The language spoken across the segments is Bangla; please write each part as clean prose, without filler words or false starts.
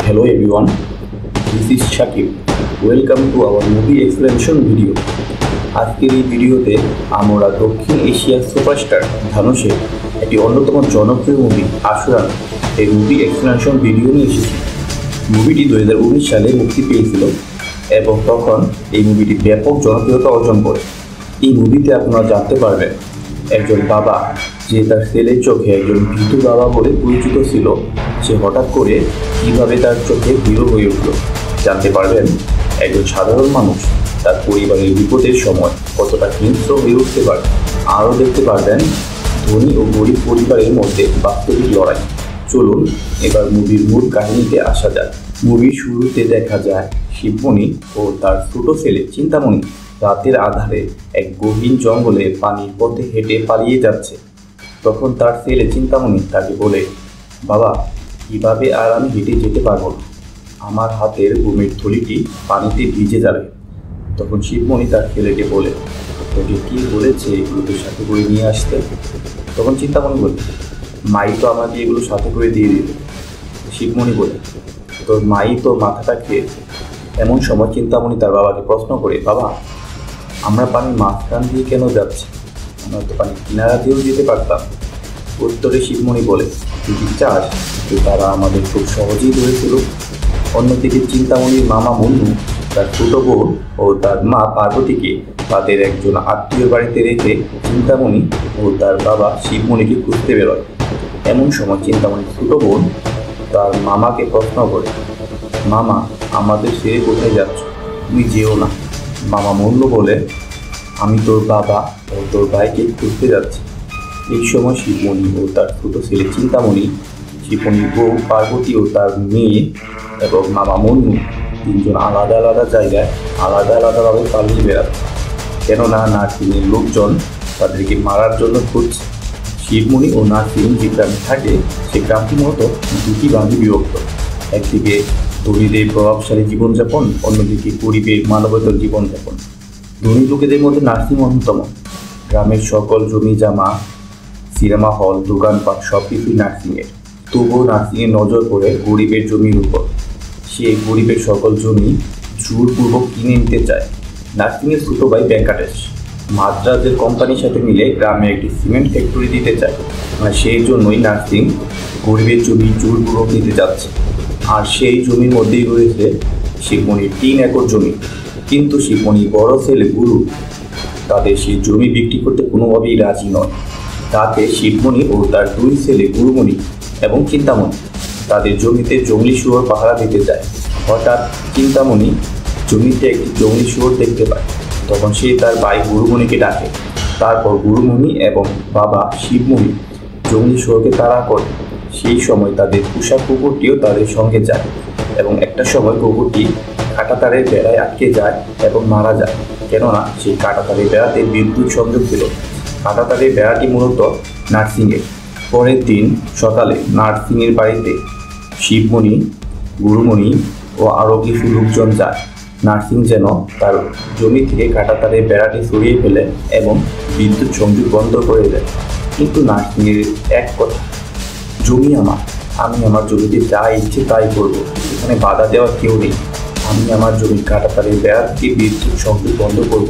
Hello everyone, this is Shakib. Welcome to our movie explanation video. আজকের এই ভিডিওতে আমরা দক্ষিণ এশিয়ার সুপারস্টার ধানুশের একটি অন্যতম জনপ্রিয় মুভি আশুরান এই মুভি এক্সপ্লেনেশন ভিডিও নিয়ে এসেছি। মুভিটি 2019 সালে মুক্তি পেয়েছিল এবং তখন এই মুভিটি ব্যাপক জনপ্রিয়তা অর্জন করে। এই মুভিতে আপনারা জানতে পারবেন একজন বাবা যে তার ছেলের চোখে একজন ভীতু বাবা বলে পরিচিত ছিল, সে হঠাৎ করে কীভাবে তার চোখে হিরো হয়ে উঠল। জানতে পারবেন একজন সাধারণ মানুষ তার পরিবারের বিপদের সময় কতটা হিংস্র হয়ে উঠতে পারে। আরও দেখতে পারবেন ধনী ও গরিব পরিবারের মধ্যে বাস্তবিক লড়াই। চলুন এবার মুভির মূল কাহিনীতে আসা যাক। মুভির শুরুতে দেখা যায় শিবমণি ও তার ছোট ছেলে চিন্তামণি রাতের আধারে এক গভীর জঙ্গলে পানির পথে হেঁটে পালিয়ে যাচ্ছে। তখন তার ছেলে চিন্তামণি তাকে বলে, বাবা, কিভাবে আর আমি হেঁটে যেতে পারবো না, আমার হাতের ঘুমের থলিটি পানিতে ভিজে যাবে। তখন শিবমণি তার ছেলেকে বলে, তোকে কি বলেছে এগুলোকে সাথে করে নিয়ে আসতে? তখন চিন্তামণি বলে, মাই তো আমাকে এগুলো সাথে করে দিয়ে দিল। শিবমণি বলে, তোর মাই তো মাথাটা খেয়েছে। এমন সময় চিন্তামণি তার বাবাকে প্রশ্ন করে, বাবা, আমরা পানির মাঝখান দিয়ে কেন যাচ্ছি? আমরা তো পানির কিনারা দিয়েও যেতে পারতাম। উত্তরে শিবমণি বলে, তুই কি চাস যে তারা আমাদের খুব সহজেই ধরেছিল? অন্যদিকে চিন্তামণির মামা মুন্নু তার ছোট বোন ও তার মা পার্বতীকে তাদের একজন আত্মীয় বাড়িতে রেখে চিন্তামণি ও তার বাবা শিবমণিকে খুঁজতে বেরোয়। এমন সময় চিন্তামণির ছোট বোন তার মামাকে প্রশ্ন করে, মামা, আমাদের ছেড়ে কোথায় যাচ্ছ? তুমি যেও না। মামা মুন্নু বলে, আমি তোর বাবা ও তোর ভাইকে খুঁজতে যাচ্ছি। এই সময় শিবমণি ও তার ছোট ছেলে চিন্তামণি, শিবমণির বউ পার্বতী ও তার মেয়ে এবং মামা মুন্নু তিনজন আলাদা আলাদা জায়গায় আলাদা আলাদাভাবে পালিয়ে বেড়াচ্ছে, কেননা নার্সিংয়ের লোকজন তাদেরকে মারার জন্য খুঁজছে। শিবমণি ও নার্সিং যে গ্রামে থাকে সে গ্রামটি মূলত দুটি ভাগে বিভক্ত। একদিকে ধনীদের প্রভাবশালী জীবনযাপন, অন্যদিকে গরিবের মানবতার জীবনযাপন। ধনী লোকেদের মধ্যে নার্সিং অন্যতম। গ্রামের সকল জমি জামা, সিনেমা হল, দোকানপাট সব কিছুই নার্সিংয়ের। তবুও নার্সিংয়ের নজর পড়ে গরিবের জমির উপর। সে গরিবের সকল জমি জোরপূর্বক কিনে নিতে চায়। নার্সিংয়ের ছোট ভাই ভেঙ্কাটেশ মাদ্রাজের কোম্পানির সাথে মিলে গ্রামে একটি সিমেন্ট ফ্যাক্টরি দিতে চায়। সেই জন্যই নার্সিং গরিবের জমি জোরপূর্বক নিতে যাচ্ছে। আর সেই জমির মধ্যেই রয়েছে শিবমণির 3 একর জমি। কিন্তু শিবমণির বড় ছেলে গুরু তাদের সেই জমি বিক্রি করতে কোনোভাবেই রাজি নয়। তাতে শিবমণি ও তার 2 ছেলে গুরুমণি এবং চিন্তামণি তাদের জমিতে জঙ্গলি শুয়োর পাহারা দিতে যায়। হঠাৎ চিন্তামণি জমিতে একটি জঙ্গলি শুয়োর দেখতে পায়। তখন সে তার ভাই গুরুমণিকে ডাকে। তারপর গুরুমণি এবং বাবা শিবমণি জঙ্গলি শুয়োরকে তাড়া করে। সেই সময় তাদের পোষা কুকুরটিও তাদের সঙ্গে যায় এবং একটা সময় কুকুরটি কাঁটাতারের বেড়ায় আটকে যায় এবং মারা যায়, কেননা সেই কাঁটাতারের বেড়াতে বিদ্যুৎ সংযোগ ছিল। কাঁটাতারের বেড়াটি মূলত নার্সিংয়ের। পরের দিন সকালে নার্সিংয়ের বাড়িতে শিবমণি, গুরুমণি ও আরও কিছু লোকজন যায়। নার্সিং যেন তার জমি থেকে কাঁটাতারের বেড়াটি সরিয়ে ফেলে এবং বিদ্যুৎ সংযোগ বন্ধ করে দেয়। কিন্তু নার্সিংয়ের এক কথা, জমি আমার, আমি আমার জমিতে যা ইচ্ছে তাই করবো, এখানে বাধা দেওয়ার কেউ নেই। আমি আমার জমির কাঁটাতারের বেড়া থেকে বিদ্যুৎ সংযোগ বন্ধ করব।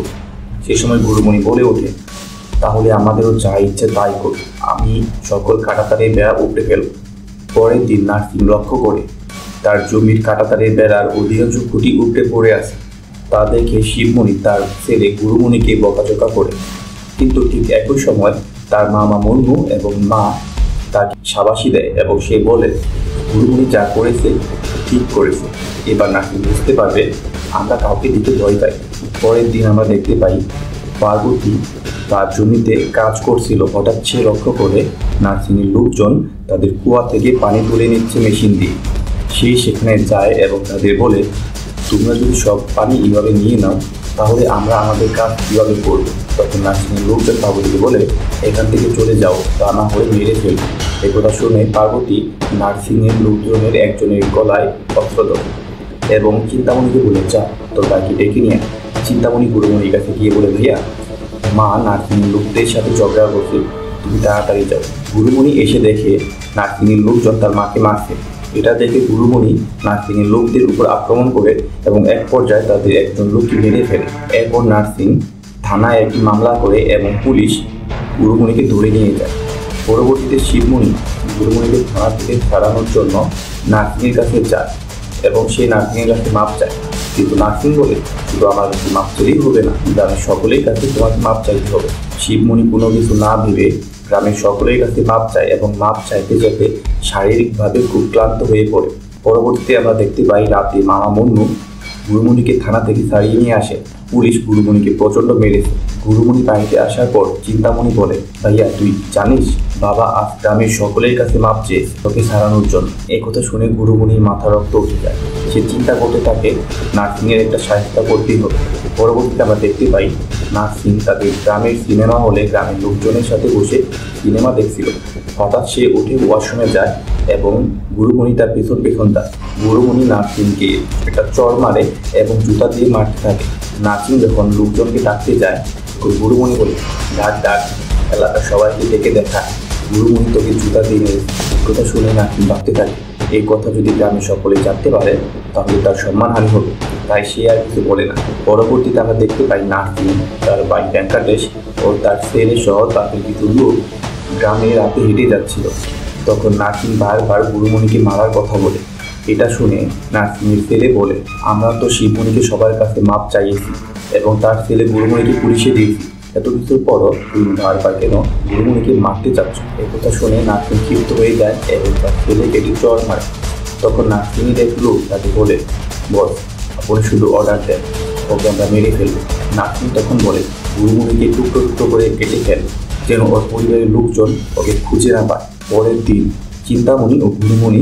সে সময় গুরুমণি বলে ওঠে, তাহলে আমাদেরও যা ইচ্ছে তাই করব, আমি সকল কাঁটাতারের বেড়া উপড়ে ফেলব। পরের দিন নার্সিং লক্ষ্য করে তার জমির কাঁটাতারের বেড়ার অধিকাংশ খুঁটি উপড়ে পড়ে আছে। তা দেখে শিবমণি তার ছেলে গুরুমণিকে বকাঝকা করে। কিন্তু ঠিক একই সময় তার মামা মুন্নু এবং মা তাকে শাবাশি দেয় এবং সে বলে, গুরুমণি যা করেছে ঠিক করেছে, এবার নার্সিং বুঝতে পারবে আমরা কাউকে দিতে ভয় পাই। পরের দিন আমরা দেখতে পাই পার্বতী তার জমিতে কাজ করছিল। হঠাৎ সে লক্ষ্য করে নার্সিংয়ের লোকজন তাদের কুয়া থেকে পানি তুলে নিচ্ছে মেশিন দিয়ে। সেই সেখানে যায় এবং তাদের বলে, তোমরা যদি সব পানি এইভাবে নিয়ে নাও তাহলে আমরা আমাদের কাজ কীভাবে করবো? তখন নার্সিংয়ের লোকজন পার্বতীকে বলে, এখান থেকে চলে যাও, তা না হয়ে মেরে ফেলবে। একথা শুনে পার্বতী নার্সিংয়ের লোকজনের একজনের গলায় অস্ত্র দেয় এবং চিন্তামণিকে বলে, যা তোর ভাইকে ডেকে নিয়ে। চিন্তামণি গুরুমণির কাছে গিয়ে বলে, ভাইয়া, মা নার্সিংয়ের লোকদের সাথে ঝগড়া করছে, তুমি তাড়াতাড়ি যাও। গুরুমণি এসে দেখে নার্সিংয়ের লোকজন তার মাকে মারছে এটা দেখে গুরুমণি নার্সিংয়ের লোকদের উপর আক্রমণ করে এবং এক পর্যায়ে তাদের একজন লোককে মেরে ফেলে। এরপর নার্সিং থানায় একটি মামলা করে এবং পুলিশ গুরুমণিকে ধরে নিয়ে যায়। পরবর্তীতে শিবমণি গুরুমণিকে থানা থেকে ছাড়ানোর জন্য নার্সিংয়ের কাছে যায় এবং সেই নার্সিংয়ের কাছে মাপ চায়। কিন্তু নার্সিং বলে, শুধু আমার কাছে মাপ চাইলেই হবে না, গ্রামের সকলের কাছে তোমাকে মাপ চাইতে হবে। শিবমণি কোনো কিছু না ভেবে গ্রামের সকলের কাছে মাপ চায় এবং মাপ চাইতে চাইতে শারীরিকভাবে খুব ক্লান্ত হয়ে পড়ে। পরবর্তীতে আমরা দেখতে পাই রাতে মামা মন্নু গুরুমণিকে থানা থেকে ছাড়িয়ে নিয়ে আসে। পুলিশ গুরুমণিকে প্রচণ্ড মেরেছে। গুরুমণি বাড়িতে আসার পর চিন্তামণি বলে, ভাইয়া তুই জানিস বাবা আজ গ্রামের সকলের কাছে মাপ চেয়ে তোকে ছাড়ানোর জন্য। এই কথা শুনে গুরুমণির মাথা রক্ত উঠে যায়। সে চিন্তা করতে থাকে নার্সিংয়ের একটা সাহায্য করতেই হবে। পরবর্তীতে আমরা দেখতে পাই নার্সিং তাদের গ্রামের সিনেমা হলে গ্রামের লোকজনের সাথে বসে সিনেমা দেখছিল। হঠাৎ সে উঠে ওয়াশরুমে যায় এবং গুরুমণি তার পেছন পেছন যায়। গুরুমণি নার্সিংকে একটা চড় মারে এবং জুতা দিয়ে মারতে থাকে। নার্সিং যখন লোকজনকে ডাকতে যায় গুরুমণি বলে, ডাক এলাকার সবাইকে ডেকে দেখা, গুরুমণি তোকে জুতা দিয়ে মেরেছে। কথা শুনে নার্সিং ভাবতে থাকে এই কথা যদি গ্রামের সকলে জানতে পারে তাহলে তার সম্মানহানি হবে, তাই সে আর কিছু বলে না। পরবর্তীতে আমরা দেখতে পাই নার্সিং তার ভাই ভেঙ্কটেশ ও তার ছেলে সহ তাদের কিছু লোক গ্রামে রাতে হেঁটে যাচ্ছিল। তখন নার্সিং বারবার গুরুমণিকে মারার কথা বলে। এটা শুনে নার্সিংয়ের ছেলে বলে, আমরা তো শিবমণিকে সবার কাছে মাপ চাইয়েছি এবং তার ছেলে গুরুমণিকে পুলিশে দিয়েছি, এত কিছুর পরও তুমি বারবার কেন গুরুমণিকে মারতে চাচ্ছ? এই কথা শুনে নার্সিং ক্ষিপ্ত হয়ে যায় এবং তার ছেলেকে একটি চড় মারে। তখন নার্সিংয়ের এক লোক তাকে বলে, বস আপনি শুধু অর্ডার দেন, ওকে আমরা মেরে ফেলবো। নার্সিং তখন বলে, গুরুমণিকে টুকরো টুকরো করে কেটে ফেল যেন ওর পরিবারের লোকজন ওকে খুঁজে না পায়। পরের দিন চিন্তামণি ও গুরুমণি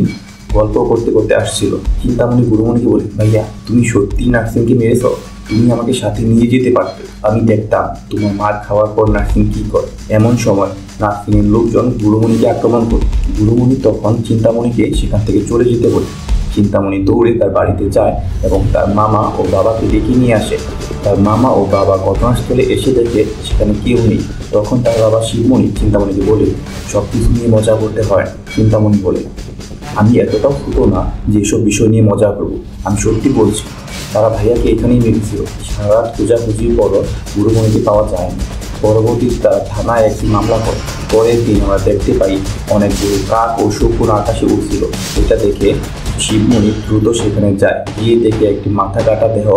গল্প করতে করতে আসছিল। চিন্তামণি গুরুমণিকে বলে, ভাইয়া তুমি সত্যি নার্সিংকে মেরেছ? তুমি আমাকে সাথে নিয়ে যেতে পারতে, আমি দেখতাম তোমার মার খাওয়ার পর নার্সিং কী করে। এমন সময় নার্সিংয়ের লোকজন গুরুমণিকে আক্রমণ করে। গুরুমণি তখন চিন্তামণিকে সেখান থেকে চলে যেতে বলে। চিন্তামণি দৌড়ে তার বাড়িতে যায় এবং তার মামা ও বাবাকে ডেকে নিয়ে আসে। তার মামা ও বাবা ঘটনাস্থলে এসে দেখে সেখানে কেউ নেই। তখন তার বাবা শিবমণি চিন্তামণিকে বলে, সব কিছু নিয়ে মজা করতে হয়। চিন্তামণি বলে, আমি এতটাও ছোট না যে এসব বিষয় নিয়ে মজা করবো, আমি সত্যি বলছি তারা ভাইয়াকে এখানেই মেরেছিল। সারা রাত খোঁজাখুঁজির পরও গুরুমণিকে পাওয়া যায়নি। পরবর্তীতে তারা থানায় একটি মামলা করে। পরের দিন আমরা দেখতে পাই অনেকগুলো কাক ও শকুন আকাশে উঠছিল। এটা দেখে শিবমণি দ্রুত সেখানে যায়। গিয়ে দেখে একটি মাথা কাটা দেহ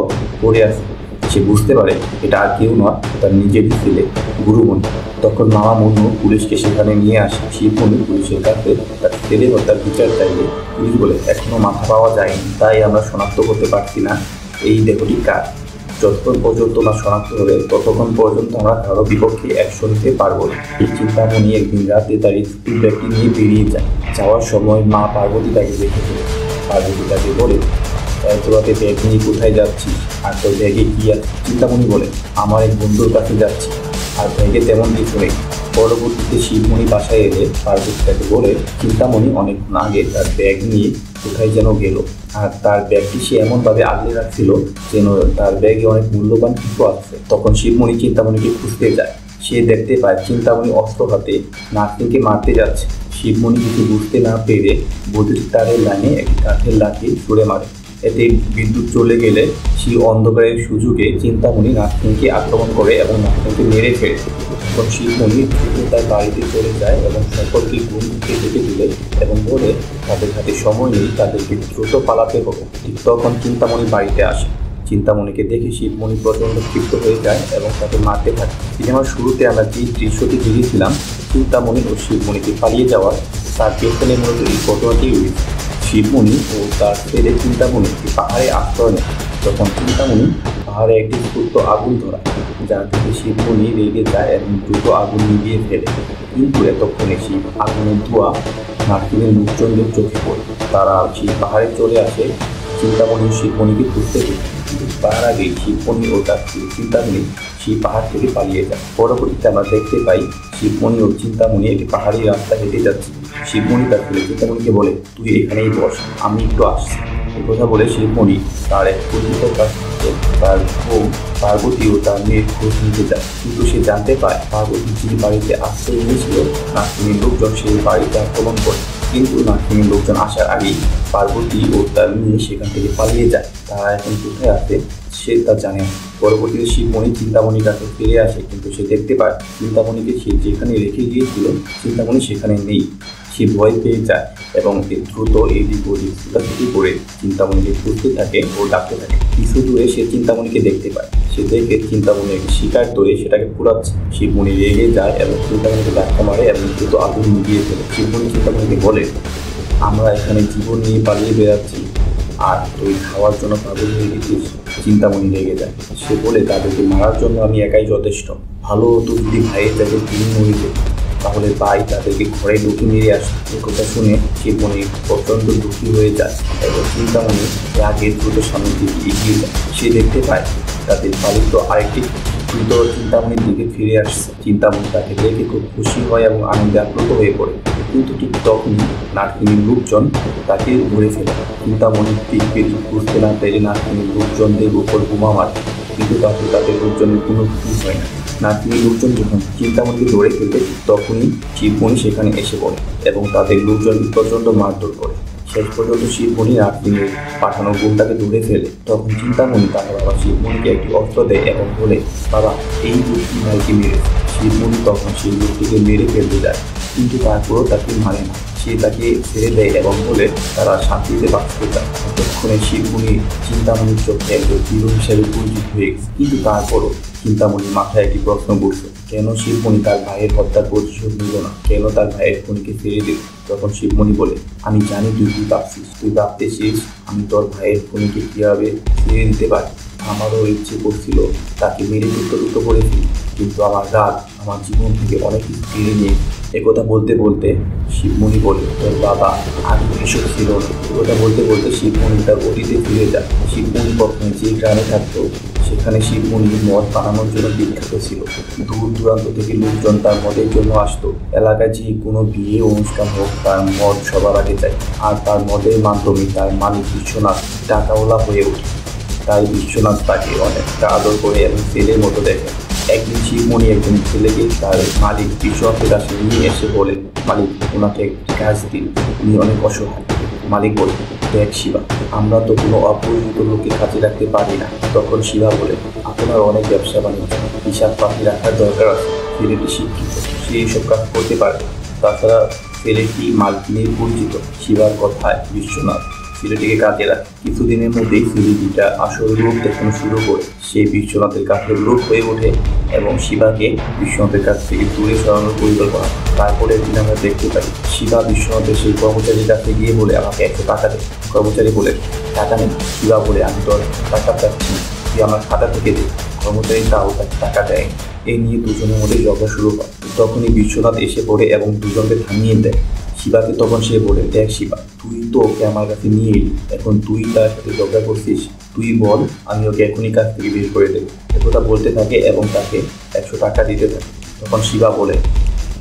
পড়ে আছে। সে বুঝতে পারে এটা আর কেউ নয়, তার নিজেরই ছেলে গুরুমণি। তখন মামা মন্নু পুলিশকে সেখানে নিয়ে আসে। শিবমণি পুলিশের কাছে তার ছেলে হত্যার বিচার চাইলে পুলিশ বলে, এখনো মাথা পাওয়া যায়নি, তাই আমরা শনাক্ত করতে পারছি না এই দেহটি কার। যতক্ষণ পর্যন্ত না শনাক্ত হবে ততক্ষণ পর্যন্ত আমরা কারো বিপক্ষে অ্যাকশন নিতে পারবো না। এই চিন্তামণি একদিন রাতে তার স্কুল ব্যাগটি নিয়ে বেরিয়ে যায়। যাওয়ার সময় মা পার্বতী তাকে দেখেছে। পার্বতী তাকে বলে, তোরাতে ব্যাগ নিয়ে কোথায় যাচ্ছি আর তোর ব্যাগে কি আছে? চিন্তামণি বলে, আমার এক বন্ধুর কাছে যাচ্ছি আর ব্যাগে তেমন কিছু নেই। পরবর্তীতে শিবমণি বাসায় এলে পার্বতী তাকে বলে, চিন্তামণি অনেকক্ষণ আগে তার ব্যাগ নিয়ে কোথায় যেন গেল আর তার ব্যাগটি সে এমনভাবে আগলে রাখছিল যেন তার ব্যাগে অনেক মূল্যবান কিছু আছে। তখন শিবমণি চিন্তামণিকে খুঁজতে যায়। সে দেখতে পায় চিন্তামণি অস্ত্র হাতে নার্সিংকে মারতে যাচ্ছে। শিবমণি কিছু বুঝতে না পেরে বৈদ্যুতিক তারের লাইনে একটি কাঠের লাঠি ছুঁড়ে মারে। এতে বিদ্যুৎ চলে গেলে সেই অন্ধকারের সুযোগে চিন্তামণি নার্সিংকে আক্রমণ করে এবং নার্সিংকে মেরে ফেলে। তখন শিবমণি তার বাড়িতে চলে যায় এবং সকলকে ঘুম থেকে ডেকে দিলে এবং বলে তাদের হাতে সময় নেই, তাদেরকে দ্রুত পালাতে হবে। ঠিক তখন চিন্তামণি বাড়িতে আসে। চিন্তামণিকে দেখে শিবমণি প্রচণ্ড ক্ষিপ্ত হয়ে যায় এবং তাকে মারতে থাকে। সিনেমার শুরুতে আমরা যে দৃশ্যটি দেখেছিলাম চিন্তামণি ও শিবমণিকে পালিয়ে যাওয়ার, তার পেছনে মূলত এই ঘটনাটি রয়েছে। শিবমণি ও তার ছেলে চিন্তামণি একটি পাহাড়ে আশ্রয় নেয়। তখন চিন্তামণি পাহাড়ে একটি ছোট্ট আগুন ধরায়, যার থেকে শিবমণি রেগে যায় এবং দ্রুত আগুন নিভিয়ে ফেলে। কিন্তু এতক্ষণে সেই আগুনের ধোঁয়া নার্সিংয়ের লোকজনদের চোখে পড়ে। তারা সেই পাহাড়ে চলে আসে চিন্তামণি ও শিবমণিকে খুঁজতে গিয়ে। কিন্তু তার আগেই শিবমণি ও তার চিন্তামণি সেই পাহাড় থেকে পালিয়ে যায়। পরবর্তীতে আমরা দেখতে পাই শিবমণি ও চিন্তামণি একটি পাহাড়ি রাস্তা হেঁটে যাচ্ছে। শিবমণি তার ছেলে চিন্তামণিকে বলে, তুই এখানেই বস, আমি একটু আসছি। এই কথা বলে শিবমণি তার এক পরিচিতের কাছ থেকে তার বউ পার্বতী ও তার মেয়ের খোঁজ নিতে যায়। কিন্তু সে জানতে পায় পার্বতী যে বাড়িতে আশ্রয় নিয়েছিল নার্সিংয়ের লোকজন সেই বাড়িতে আক্রমণ করে। কিন্তু নাগিনীর লোকজন আসার আগেই পার্বতী ও তার মেয়ে সেখান থেকে পালিয়ে যায়। তারা এখন কোথায় আছে সে তা জানে না। পরবর্তীতে শিবমণি চিন্তামণির কাছে ফিরে আসে, কিন্তু সে দেখতে পায় চিন্তামণিকে সে যেখানে রেখে গিয়েছিল চিন্তামণি সেখানে নেই। সে ভয় পেয়ে যায় এবং দ্রুত এদিক ওদিক ছুটাছুটি করে চিন্তামণিকে খুঁজতে থাকে ও ডাকতে থাকে। কিছু দূরে সে চিন্তামণিকে দেখতে পায়। সে দেখে চিন্তামণির শিকার ধরে সেটাকে পুরাচ্ছে। শিবমণি রেগে যায় এবং চিন্তামণিকে ধাক্কা মারে এবং দ্রুত আগুন নিভিয়ে ফেলে। শিবমণি চিন্তামণিকে বলে, আমরা এখানে জীবন নিয়ে পালিয়ে বেড়াচ্ছি আর তুই খাওয়ার জন্য পাগল হয়ে গেছিস। চিন্তামণি রেগে যায়। সে বলে, তাদেরকে মারার জন্য আমি একাই যথেষ্ট। ভালো হতো যদি ভাইয়ের যাদের তিনি মরে যেত, তাহলে ভাই তাদেরকে ঘরে ঢুকে মেরে আসে। এ কথা শুনে শিবমণি প্রচণ্ড দুঃখী হয়ে যায় এবং চিন্তামণি রাগে দ্রুত সামনের দিকে এগিয়ে যায়। সে দেখতে পায় তাদের পালিত আরেকটি দ্রুত চিন্তামণির দিকে ফিরে আসছে। চিন্তামণি তাকে দেখে খুব খুশি হয় এবং আনন্দে আপ্লুত হয়ে পড়ে। কিন্তু ঠিক তখনই নাগিনীর লোকজন তাকে ধরে ফেলে। চিন্তামণির দিক বেরিয়ে বুঝতে না পেরে নাগিনীর লোকজনদের উপর বোমা মারে, কিন্তু তাদের লোকজনের কোনো কিছু হয় না। নাগিনীর লোকজন যখন চিন্তামণিকে ধরে ফেলবে তখনই শিবমণি সেখানে এসে পড়ে এবং তাদের লোকজন প্রচণ্ড মারধর করে। শেষ পর্যন্ত শিবমণি নাগিনীর পাঠানো গুন্ডাকে ধরে ফেলে। তখন চিন্তামণি তার বাবা শিবমণিকে একটি অস্ত্র দেয় এবং বলে, বাবা এই লোকটি ভাইকে মেরেছে। শিবমণি তখন সেই লোকটিকে মেরে ফেলতে যায়, কিন্তু তারপরও তাকে মারে না। সে তাকে ছেড়ে দেয় এবং বলে তারা শান্তিতে বাঁচতে চায়। ততক্ষণে শিবমণি চিন্তামণির চোখে একজন হিরো হিসেবে পরিচিত হয়ে গেছে। কিন্তু তারপরও চিন্তামণির মাথায় একটি প্রশ্ন ঘুরছে, কেন শিবমণি তার ভাইয়ের হত্যার প্রতিশোধ নিল না? কেন তার ভাইয়ের খুনিকে ফিরে দিল? তখন শিবমণি বলে, আমি জানি তুই কি ভাবছিস। তুই ভাবতেছিস আমি তোর ভাইয়ের খুনিকে কীভাবে ফিরে দিতে পারি। আমারও ইচ্ছে করছিল তাকে মেরে দ্রুত করে ফেলি, কিন্তু আমার রাগ আমার জীবন থেকে অনেক কিছু ফিরে নিয়ে। একথা বলতে বলতে শিবমণি বলে, তোর বাবা আগে এসব ছিল না। একথা বলতে বলতে শিবমণি তার অতীতে ফিরে যায়। শিবমণি প্রথমে যে গ্রামে থাকতো সেখানে শিবমণি মদ বানানোর জন্য বিখ্যাত ছিল। দূর দূরান্ত থেকে লোকজন তার মদের জন্য আসতো। এলাকায় যে কোনো বিয়ে অনুষ্ঠান হোক তার মদ সবার আগে যায়, আর তার মদের মাধ্যমে তার মালিক বিশ্বনাথ টাকাওয়ালা হয়ে ওঠে। তাই বিশ্বনাথ তাকে অনেকটা আদর করে এবং ছেলের মতো দেখে। একদিন শিবমণি একজন ছেলেকে তার মালিক বিশ্বনাথের কাছে নিয়ে এসে বলে, মালিক ওনাকে কাজ দিন, উনি অনেক অসহায়। মালিক বলে, দেখ শিবা, আমরা তো কোনো অপরিচিত লোককে কাজে রাখতে পারি না। তখন শিবা বলে, আপনার অনেক ব্যবসা বাণিজ্য হিসাব পাতি রাখার দরকার আছে। ছেলেটি শিক্ষিত, সে এইসব কাজ করতে পারে। তাছাড়া ছেলেটি মালকিনের পরিচিত। শিবার কথায় বিশ্বনাথ ছেলেটিকে কাজে রাখে। কিছুদিনের মধ্যেই ছেলেটিটা আসল রূপ দেখানো শুরু করে। সে বিশ্বনাথের কাছের লোক হয়ে ওঠে এবং শিবাকে বিশ্বনাথের কাছ থেকে দূরে সরানোর পরিকল্পনা। তারপরে একদিন আমরা দেখতে পাই শিবা বিশ্বনাথের সেই কর্মচারীর কাছে গিয়ে বলে, আমাকে 100 টাকা দে। কর্মচারী বলে, টাকা নেই। শিবা বলে, আমি তোর টাকা চাচ্ছি, তুই আমার খাতা থেকে দে। কর্মচারী তাও তাকে টাকা দেয়। এই নিয়ে দুজনের মধ্যে ঝগড়া শুরু হয়। তখনই বিশ্বনাথ এসে পড়ে এবং দুজনকে থামিয়ে দেয়। শিবাকে তখন সে বলে, দেখ শিবা, তুই তো ওকে আমার কাছে নিয়ে এলি, এখন তুই তার সাথে ঝগড়া করছিস। তুই বল, আমি ওকে এখনই কাছ থেকে বের করে দেবো। একথা বলতে থাকে এবং তাকে 100 টাকা দিতে থাকে। তখন শিবা বলে,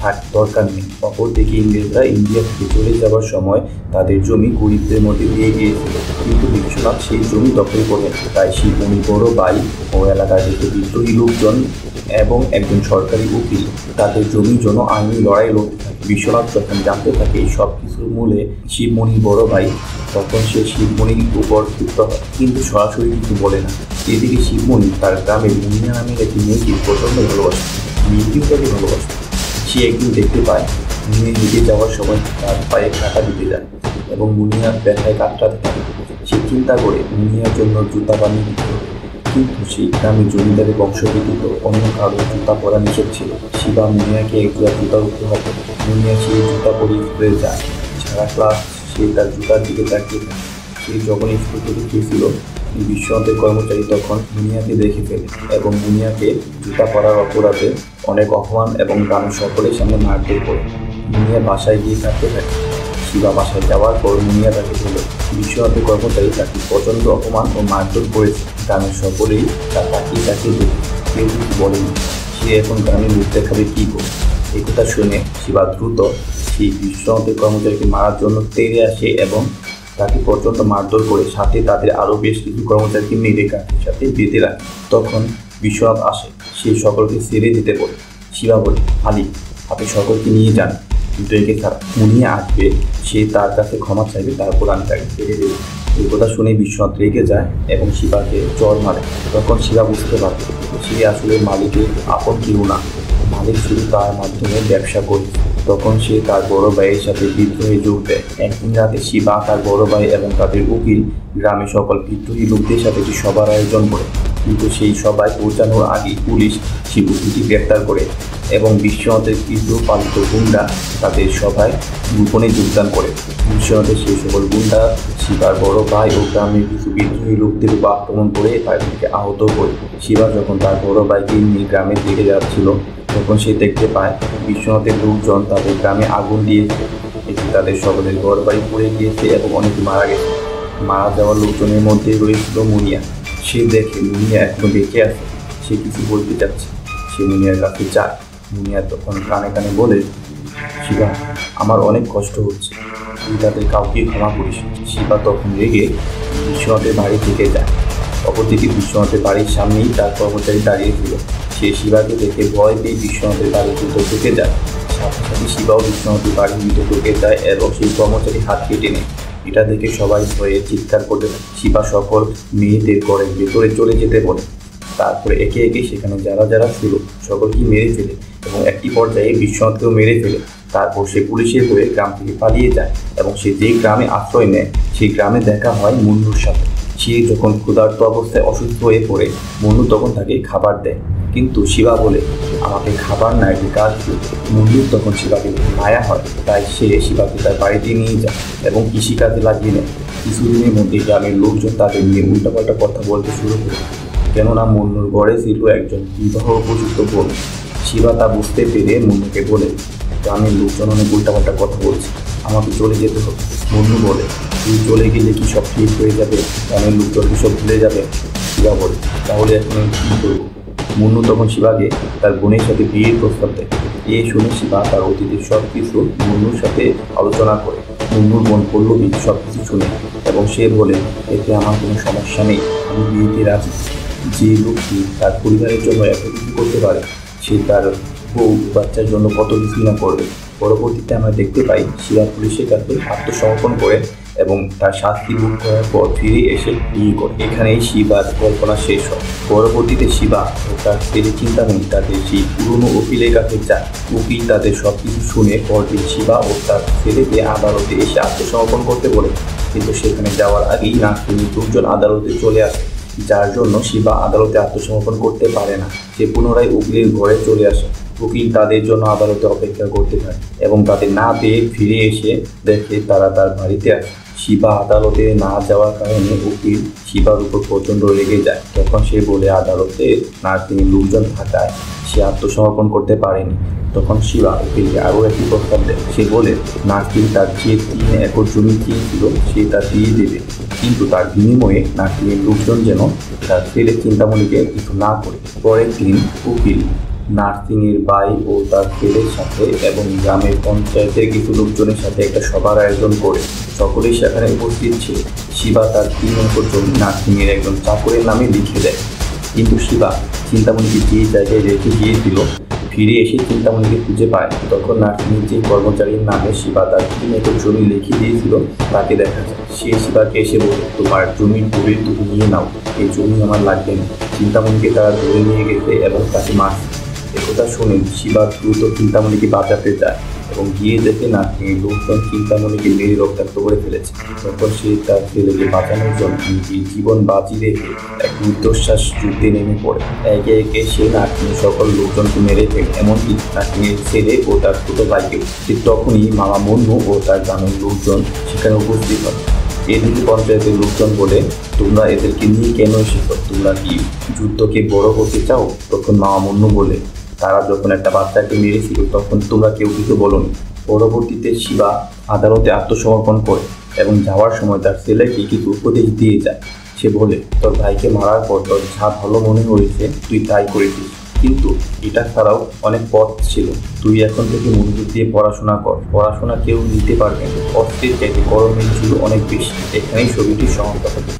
থাক, দরকার নেই। অপরদিকে ইংরেজরা ইন্ডিয়া থেকে চলে যাওয়ার সময় তাদের জমি গরিবদের মধ্যে দিয়ে গিয়েছিল, কিন্তু বিশ্বনাথ সেই জমি দখল করে। তাই শিবমণির বড় ভাই ও এলাকার কিছু বিদ্রোহী লোকজন এবং একজন সরকারি উকিল তাদের জমির জন্য আইনি লড়াই লড়তে থাকে। বিশ্বনাথ যখন জানতে থাকে এই সব কিছুর মূলে শিবমণির বড় ভাই, তখন সে শিবমণির উপর ক্ষিপ্ত হয়, কিন্তু সরাসরি কিছু বলে না। এদিকে শিবমণি তার গ্রামের মুনিয়া নামের একটি মেয়েকে প্রচণ্ড ভালোবাসে। মেয়েটিও তাকে ভালোবাসে। সে একদিন দেখতে পায় মুনিয়া হেঁটে যাওয়ার সময় তার পায়ে কাঁটা দিতে যায় এবং মুনিয়া ব্যথায় কাতরাতে থাকে। সে চিন্তা করে মুনিয়ার জন্য জুতা বানিয়ে দিতে হবে, কিন্তু সেই গ্রামে জমিদারের বংশ ব্যতীত অন্য কারো জুতা পরা নিষেধ ছিল। শিবা মুনিয়াকে একজোড়া জুতা উপহার দেয়। মুনিয়া সেই জুতা পরে স্কুলে যায়। সারা ক্লাস সে তার জুতার দিকে তাকিয়ে থাকে। সে যখন স্কুল থেকে ফিরছিল, বিশ্বনাথের কর্মচারী তখন মুনিয়াকে দেখে ফেলে এবং মুনিয়াকে জুতা পরার অপরাধে অনেক অপমান এবং গ্রামের সকলের সামনে মারধর করে। মুনিয়া বাসায় গিয়ে কাঁদতে থাকে। শিবা বাসায় যাওয়ার পর মুনিয়া তাকে বলে, বিশ্বনাথের কর্মচারী তাকে প্রচণ্ড অপমান ও মারধর করেছে। গ্রামের সকলেই তার তাকিয়ে দেখে, কেউ কিছু বলেনি। সে এখন গ্রামের লোক দেখাবে কী করে? এই কথা শুনে শিবা দ্রুত সেই বিশ্বনাথের কর্মচারীকে মারার জন্য তেড়ে আসে এবং তাকে প্রচণ্ড মারধর করে, সাথে তাদের আরও বেশ কিছু কর্মচারীকে মেরে কাঠের সাথে বেঁধে রাখে। তখন বিশ্বনাথ আসে, সেই সকলকে ছেড়ে দিতে বলে। শিবা বলে, মালিক, আপনি সকলকে নিয়ে যান, কিন্তু একে ছাড়া মুনিয়া আসবে, সে তার কাছে ক্ষমা চাইবে, তারপর আমি তাকে ছেড়ে দেবো। এই কথা শুনে বিশ্বনাথ রেগে যায় এবং শিবাকে চড় মারে। তখন শিবা বুঝতে পারে সে আসলে মালিকের আপন কেউ না, মালিক শুধু তার মাধ্যমে ব্যবসা করে। তখন সে তার বড় ভাইয়ের সাথে বিদ্রোহে যোগ দেয়। একদিন রাতে শিবা, তার বড় ভাই এবং তাদের উকিল গ্রামে সকল বিদ্রোহী লোকদের সাথে একটি সভার আয়োজন করে। কিন্তু সেই সভায় পৌঁছানোর আগে পুলিশ সেই উকিলকে গ্রেপ্তার করে এবং বিশ্বনাথের গৃহপালিত গুন্ডা তাদের সভায় গোপনে যোগদান করে। বিশ্বনাথের সেই সকল গুন্ডা শিবার বড় ভাই ও গ্রামের কিছু বিদ্রোহী লোকদের উপর আক্রমণ করে তাদেরকে আহত করে। শিবা যখন তার বড় ভাইকে নিয়ে গ্রামের দিকে যাচ্ছিল, তখন সে দেখতে পায় বিশ্বনাথের লোকজন তাদের গ্রামে আগুন দিয়েছে। এতে তাদের সকলের ঘর বাড়ি পড়ে গিয়েছে এবং অনেকে মারা গেছে। মারা যাওয়া লোকজনের মধ্যে রয়েছিল মুনিয়া। সে দেখে মুনিয়া এখনো বেঁচে আছে। সে কিছু বলতে চাচ্ছে, সে মুনিয়ার কাছে যায়। মুনিয়া তখন কানে কানে বলে, শিবা, আমার অনেক কষ্ট হচ্ছে, তুই তাদের কাউকে ক্ষমা করিস। শিবা তখন রেগে বিশ্বনাথের বাড়ি থেকে যায়। অপরদিকে বিশ্বনাথের বাড়ির সামনেই তার কর্মচারী দাঁড়িয়েছিল। সে শিবাকে দেখে ভয় পেয়ে বিশ্বনাথের বাড়ির ভিতর ঢুকে যায়। সাথে সাথে শিবাও বিশ্বনাথের বাড়ির ভিতর ঢুকে যায় এবং সেই কর্মচারী হাত কেটে নেয়। এটা দেখে সবাই ভয়ে চিৎকার করতে থাকে। শিবা সকল মেয়েদের ঘরের ভেতরে চলে যেতে বলে। তারপরে একে একে সেখানে যারা যারা ছিল সকলকেই মেরে ফেলে এবং একটি পর্যায়ে বিশ্বনাথকেও মেরে ফেলে। তারপর সে পুলিশের হয়ে গ্রাম থেকে পালিয়ে যায় এবং সে যে গ্রামে আশ্রয় নেয় সেই গ্রামে দেখা হয় মুন্নুর সাথে। সে যখন ক্ষুধার্ত অবস্থায় অসুস্থ হয়ে পড়ে, মুন্নু তখন তাকে খাবার দেয়। কিন্তু শিবা বলে, আমাকে খাবার না, এটি কাজ। মুন্নুর তখন শিবাকে মায়া হয়, তাই সে শিবাকে তার বাড়িতে নিয়ে যায় এবং কৃষিকাজে লাগিয়ে নেয়। কিছুদিনের মধ্যে গ্রামের লোকজন তাদের নিয়ে উল্টাপাল্টা কথা বলতে শুরু করে, কেননা মুন্নুর ঘরে ছিল একজন বিবাহ উপযুক্ত বোন। শিবা তা বুঝতে পেরে মুন্নুকে বলে, গ্রামের লোকজন অনেক উল্টাপাল্টা কথা বলছে, আমাকে চলে যেতে হবে। মুন্নু বলে, তুই চলে গেলে কি সব ঠিক হয়ে যাবে? গ্রামের লোকজন কি সব ভুলে যাবে? শিবা বলে, তাহলে এখন আমি কী করবো? মুন্নু তখন শিবাকে তার বোনের সাথে বিয়ের প্রস্তাব দেয়। এ শুনে শিবা তার অতীতের সব কিছু মুন্নুর সাথে আলোচনা করে। মুন্নুর বোন পল্লবী সব কিছু শুনে এবং সে বলে, এতে আমার কোনো সমস্যা নেই, আমি বিয়েতে রাজি। যে লোকটি তার পরিবারের জন্য এত কিছু করতে পারে, সে তার বউ বাচ্চার জন্য কত কিছু না করবে। পরবর্তীতে আমরা দেখতে পাই শিবা পুলিশের কাছে আত্মসমর্পণ করে এবং তার শাস্তি ভোগ করার পর ফিরে এসে বিয়ে করে। এখানেই শিবার কল্পনা শেষ হয়। পরবর্তীতে শিবা ও তার ছেলে চিন্তামণি তাদের সেই পুরনো উকিলের কাছে যায়। উকিল তাদের সব কিছু শুনে পরদিন শিবা ও তার ছেলেকে আদালতে এসে আত্মসমর্পণ করতে বলে। কিন্তু সেখানে যাওয়ার আগেই নাগিনী দুজন আদালতে চলে আসে, যার জন্য শিবা আদালতে আত্মসমর্পণ করতে পারে না। সে পুনরায় উকিলের ঘরে চলে আসে। উকিল তাদের জন্য আদালতে অপেক্ষা করতে থাকে এবং তাদের না পেয়ে ফিরে এসে দেখে তারা তার বাড়িতে আসে। শিবা আদালতে না যাওয়ার কারণে উকিল শিবার উপর প্রচণ্ড রেগে যায়। তখন সে বলে, আদালতে নাগিনী লোকজন থাকায় সে আত্মসমর্পণ করতে পারেনি। তখন শিবা উকিলকে আরও একটি প্রস্তাব দেয়। সে বলে, নাগিনী তার যে 3 একর জমি চেয়েছিল সে তা দিয়ে দেবে, কিন্তু তার বিনিময়ে নাগিনীর লোকজন যেন তার ছেলে চিন্তামণিকে কিছু না করে। পরের দিন উকিল নার্সিংয়ের ভাই ও তার ছেলের সাথে এবং গ্রামের পঞ্চায়েতের কিছু লোকজনের সাথে একটা সভার আয়োজন করে। সকলেই সেখানে উপস্থিত ছিল। শিবা তার 3 একর জমি নার্সিংয়ের একজন চাকরের নামে লিখে দেয়। কিন্তু শিবা চিন্তামণিকে যে জায়গায় রেখে গিয়েছিল ফিরে এসে চিন্তামণিকে খুঁজে পায়। তখন নার্সিংয়ের যে কর্মচারীর নামে শিবা তার 3 একর জমি লিখে দিয়েছিল তাকে দেখা যায়। সে শিবাকে এসে বলে, তোমার জমির দলিল তুমি নিয়ে নাও, এই জমি আমার লাগবে না। চিন্তামণিকে তারা ধরে নিয়ে গেছে এবং তাকে মারছে। একথা শুনে শিবা দ্রুত চিন্তামণিকে বাঁচাতে যায় এবং গিয়ে দেখে নাগিনীর লোকজন চিন্তামণিকে মেরে রক্তাক্ত করে ফেলেছে। তখন সে তার ছেলেকে বাঁচানোর জন্য নিজের জীবন বাজি রেখে এক রুদ্ধশ্বাস যুদ্ধে নেমে পড়ে। একে একে সে নাগিনীর সকল লোকজনকে মেরে ফেলে, এমনকি নাগিনীর ছেলে ও তার ছোট ভাইকেও। ঠিক তখনই মামা মুন্নু ও তার গ্রামের লোকজন সেখানে উপস্থিত হয়। এদিকে পঞ্চায়েতের লোকজন বলে, তোমরা এদেরকে নিয়ে কেন এসেছ? তোমরা কি যুদ্ধকে বড় করতে চাও? তখন মামা মুন্নু বলে, তারা যখন একটা বাচ্চাকে মেরেছিল তখন তোমরা কেউ কিছু বলোনি। পরবর্তীতে শিবা আদালতে আত্মসমর্পণ করে এবং যাওয়ার সময় তার ছেলেকে কিছু উপদেশ দিয়ে যায়। সে বলে, তোর ভাইকে মারার পর তোর যা ভালো মনে হয়েছে তুই তাই করেছিস, কিন্তু এটা ছাড়াও অনেক পথ ছিল। তুই এখন থেকে মনোযোগ দিয়ে পড়াশোনা কর। পড়াশোনা কেউ নিতে পারবে না, অস্ত্রের চাইতে গরমের ছিল অনেক বেশি। এখানেই ছবিটি সমাপ্ত হবে।